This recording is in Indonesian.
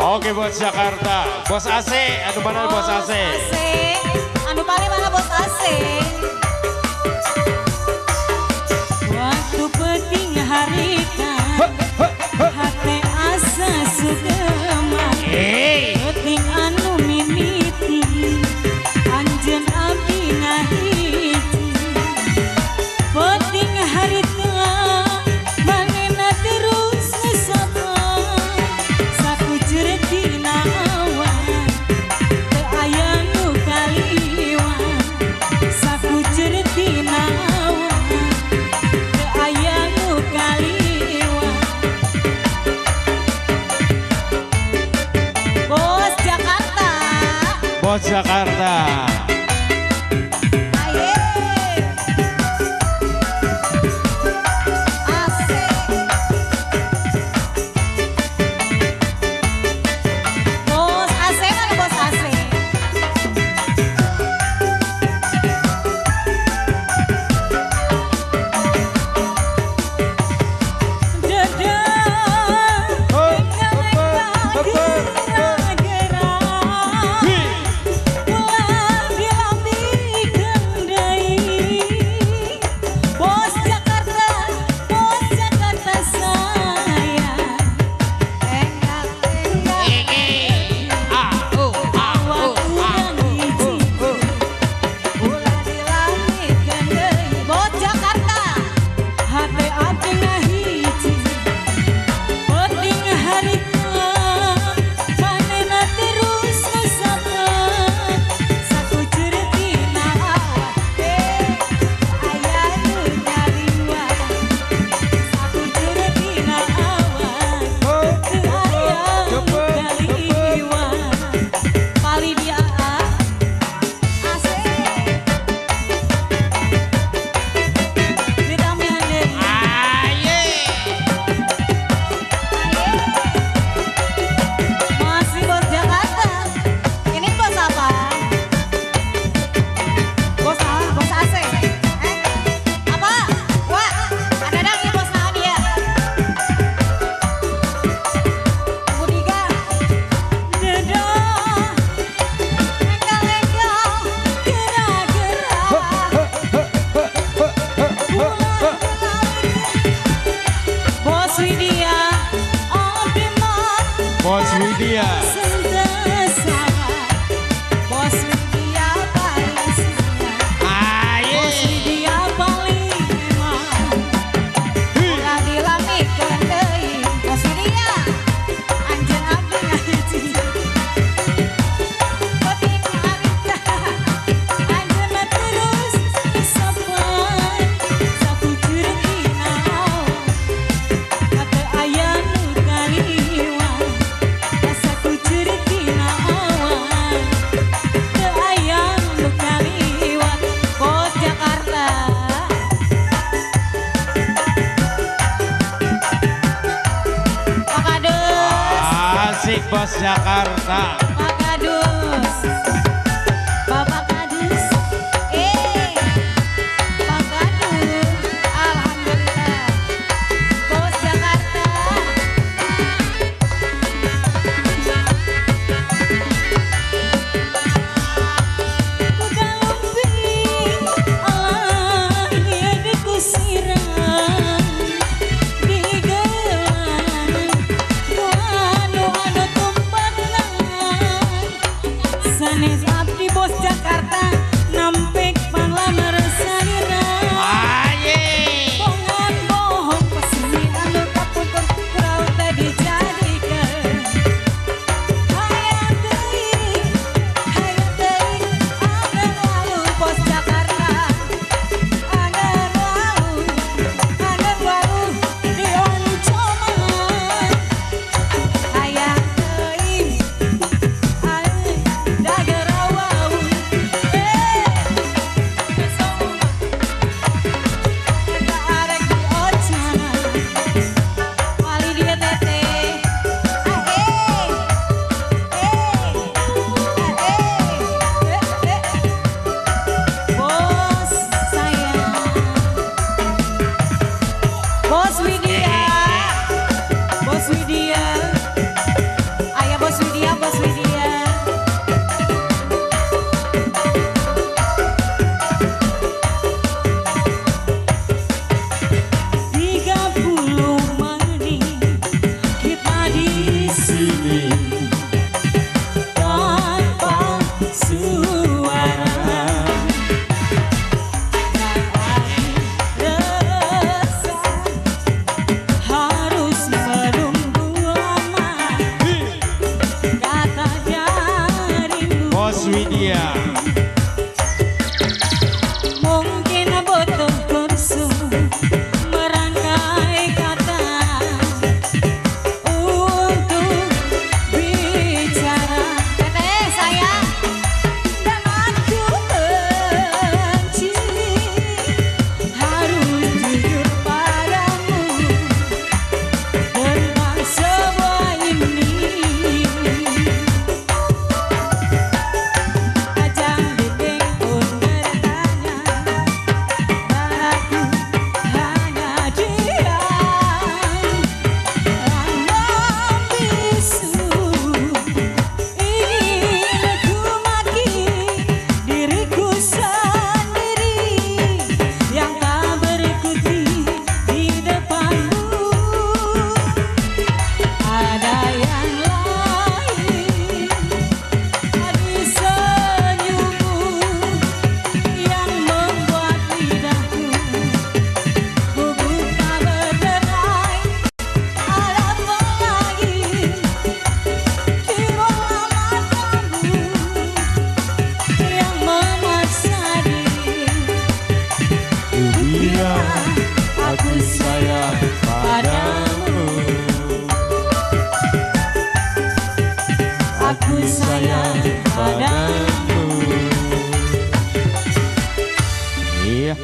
Oke bos Jakarta, bos AC, anu mana bos AC? Anu paling mana bos AC? Waktu penting harita, hati asa sugema, penting anu mimiti, anjen abdi ngahiti, penting harita. Bos Jakarta. Bos Widya. Bos Widya paling siap. Bos Widya paling emang. Ulah dilamikeun deui. Bos Widya anjeun abdi ngaji. Penting harita anjeun terus sapan sapuceur dina hate aya nu kaliwat. Asik bos Jakarta. Pak Kadus, Bapak Kadus, Pak Kadus, alhamdulillah, bos Jakarta. Kuda lumping, alah dia dikusirang. Digelang, anu tumpat sayang padamu. Iya.